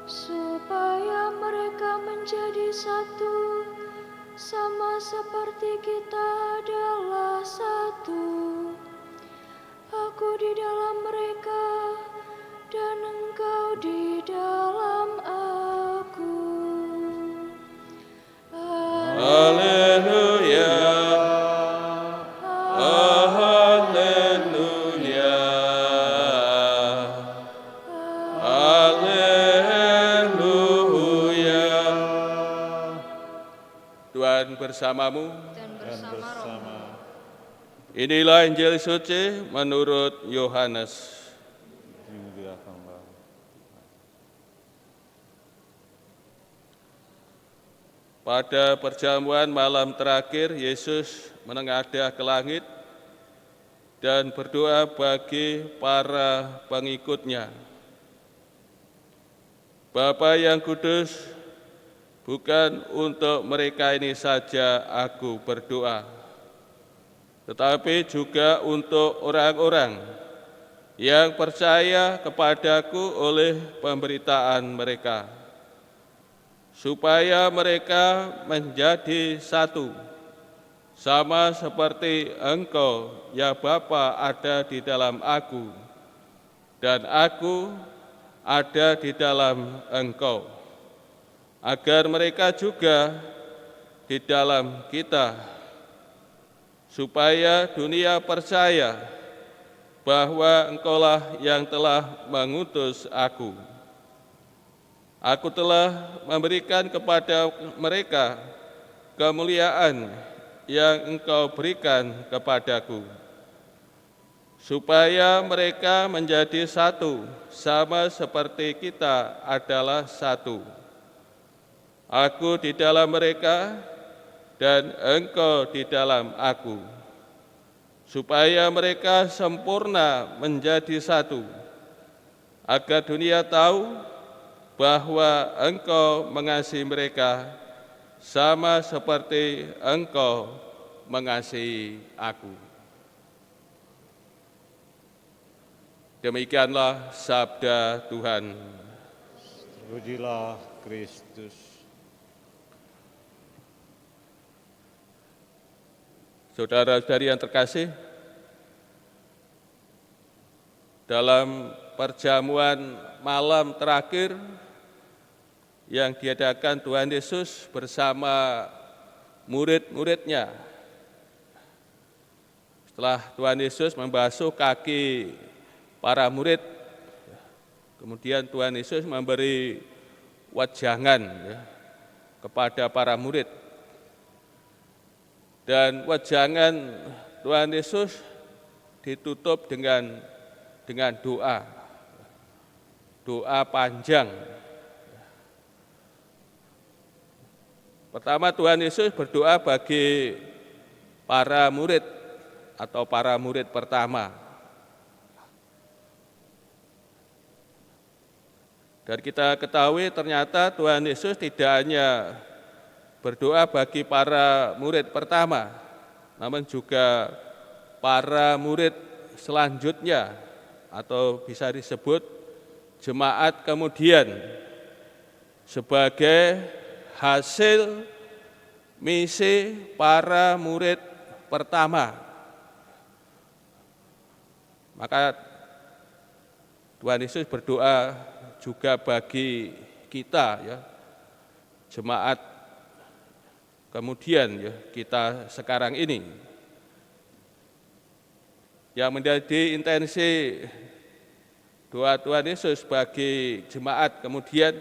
supaya mereka menjadi satu, sama seperti kita adalah satu. Aku di dalam mereka, dan Engkau di dalam aku. Haleluya, haleluya, haleluya. Tuhan bersamamu. Dan bersama Inilah Injil suci menurut Yohanes. Dimuliakan Allah. Pada perjamuan malam terakhir, Yesus menengadah ke langit dan berdoa bagi para pengikutnya. Bapa yang kudus, bukan untuk mereka ini saja aku berdoa, tetapi juga untuk orang-orang yang percaya kepadaku oleh pemberitaan mereka, supaya mereka menjadi satu, sama seperti Engkau, ya Bapa, ada di dalam aku, dan aku ada di dalam Engkau, agar mereka juga di dalam kita, supaya dunia percaya bahwa Engkaulah yang telah mengutus aku. Aku telah memberikan kepada mereka kemuliaan yang Engkau berikan kepadaku, supaya mereka menjadi satu, sama seperti kita adalah satu. Aku di dalam mereka, dan Engkau di dalam aku, supaya mereka sempurna menjadi satu, agar dunia tahu bahwa Engkau mengasihi mereka sama seperti Engkau mengasihi aku. Demikianlah sabda Tuhan. Pujilah Kristus. Saudara-saudari yang terkasih, dalam perjamuan malam terakhir yang diadakan Tuhan Yesus bersama murid-muridnya, setelah Tuhan Yesus membasuh kaki para murid, kemudian Tuhan Yesus memberi wejangan kepada para murid. Dan wejangan Tuhan Yesus ditutup dengan doa panjang. Pertama, Tuhan Yesus berdoa bagi para murid atau para murid pertama. Dan kita ketahui ternyata Tuhan Yesus tidak hanya berdoa bagi para murid pertama, namun juga para murid selanjutnya, atau bisa disebut jemaat kemudian, sebagai hasil misi para murid pertama. Maka Tuhan Yesus berdoa juga bagi kita, jemaat kemudian kita sekarang ini, yang menjadi intensi doa Tuhan Yesus bagi jemaat kemudian,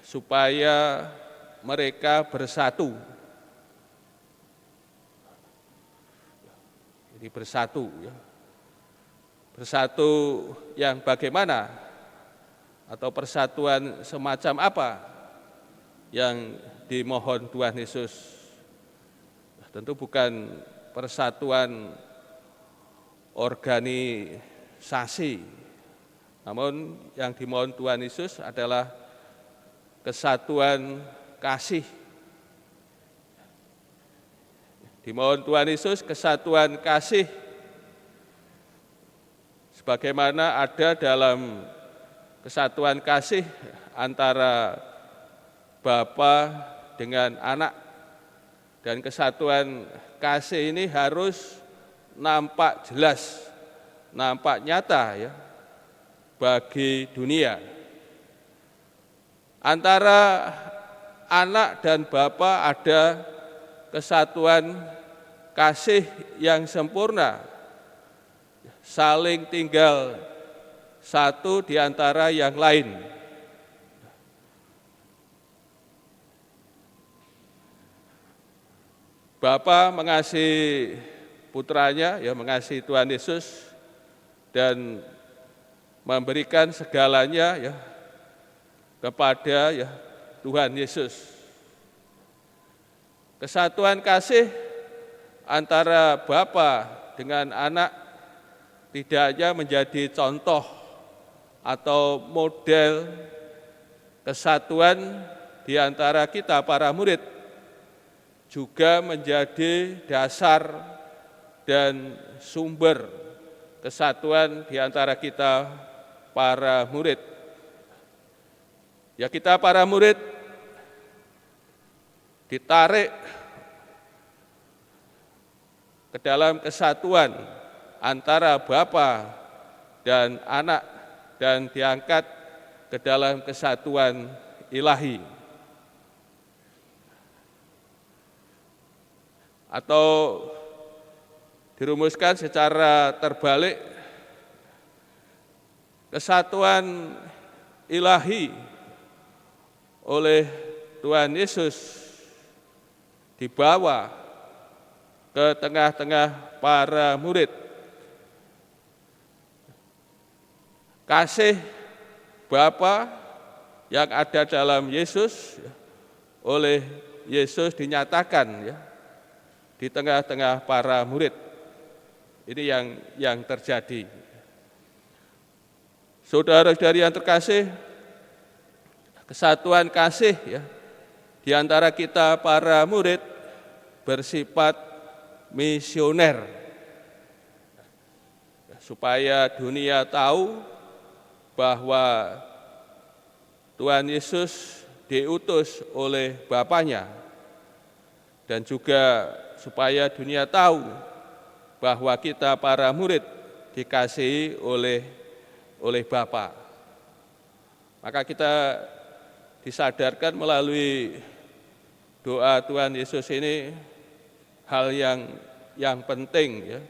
supaya mereka bersatu. Jadi bersatu, bersatu yang bagaimana, atau persatuan semacam apa yang dimohon Tuhan Yesus? Tentu bukan persatuan organisasi, namun yang dimohon Tuhan Yesus adalah kesatuan kasih. Dimohon Tuhan Yesus kesatuan kasih, sebagaimana ada dalam kesatuan kasih antara Bapa dengan anak, dan kesatuan kasih ini harus nampak jelas, nampak nyata ya bagi dunia. Antara anak dan Bapa ada kesatuan kasih yang sempurna, saling tinggal satu di antara yang lain. Bapa mengasihi putranya, ya mengasihi Tuhan Yesus dan memberikan segalanya ya kepada ya Tuhan Yesus. Kesatuan kasih antara Bapa dengan anak tidak hanya menjadi contoh atau model kesatuan di antara kita para murid, juga menjadi dasar dan sumber kesatuan di antara kita para murid. Ya, kita para murid ditarik ke dalam kesatuan antara Bapa dan anak dan diangkat ke dalam kesatuan ilahi. Atau dirumuskan secara terbalik, kesatuan ilahi oleh Tuhan Yesus dibawa ke tengah-tengah para murid. Kasih Bapa yang ada dalam Yesus oleh Yesus dinyatakan ya di tengah-tengah para murid. Ini yang terjadi. Saudara-saudari yang terkasih, kesatuan kasih ya di antara kita para murid bersifat misioner, supaya dunia tahu bahwa Tuhan Yesus diutus oleh Bapanya, dan juga supaya dunia tahu bahwa kita para murid dikasihi oleh Bapa. Maka kita disadarkan melalui doa Tuhan Yesus ini hal yang penting ya,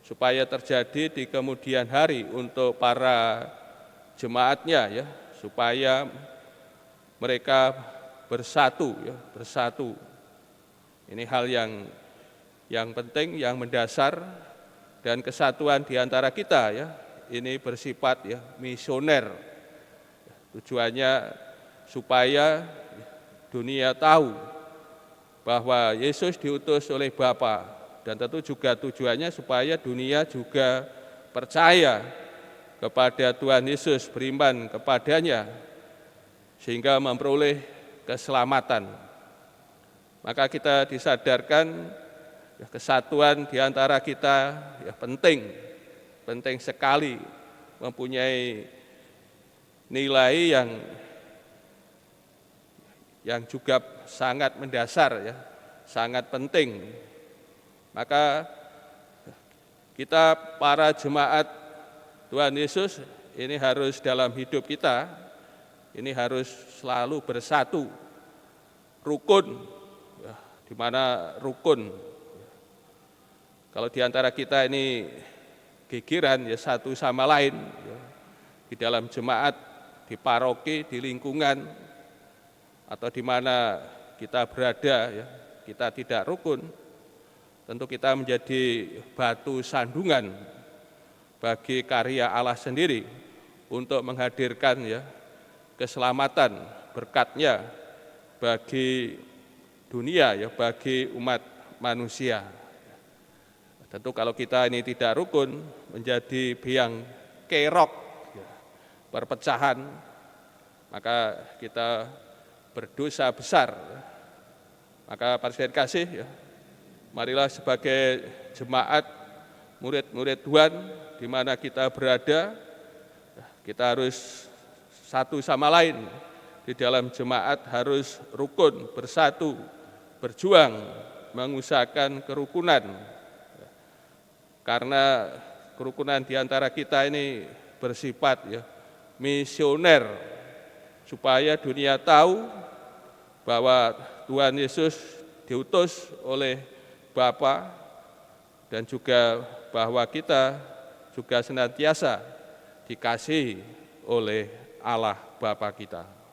supaya terjadi di kemudian hari untuk para jemaatnya ya, supaya mereka bersatu ya, bersatu. Ini hal yang penting, yang mendasar, dan kesatuan di antara kita ya, ini bersifat ya misioner. Tujuannya supaya dunia tahu bahwa Yesus diutus oleh Bapa, dan tentu juga tujuannya supaya dunia juga percaya kepada Tuhan Yesus, beriman kepadanya, sehingga memperoleh keselamatan. Maka kita disadarkan ya, kesatuan di antara kita ya penting sekali, mempunyai nilai yang juga sangat mendasar ya, sangat penting. Maka kita para jemaat Tuhan Yesus ini harus dalam hidup kita ini harus selalu bersatu, rukun, ya, di mana rukun. Kalau di antara kita ini gigiran ya satu sama lain ya, di dalam jemaat, di paroki, di lingkungan, atau di mana kita berada ya, kita tidak rukun, tentu kita menjadi batu sandungan bagi karya Allah sendiri untuk menghadirkan ya keselamatan berkatnya bagi dunia ya, bagi umat manusia. Tentu kalau kita ini tidak rukun, menjadi biang kerok ya, perpecahan, maka kita berdosa besar. Maka para kasih ya, marilah sebagai jemaat murid-murid Tuhan di mana kita berada, kita harus satu sama lain. Di dalam jemaat harus rukun, bersatu, berjuang, mengusahakan kerukunan. Karena kerukunan di antara kita ini bersifat misioner, supaya dunia tahu bahwa Tuhan Yesus diutus oleh Bapa dan juga bahwa kita juga senantiasa dikasihi oleh Allah Bapa kita.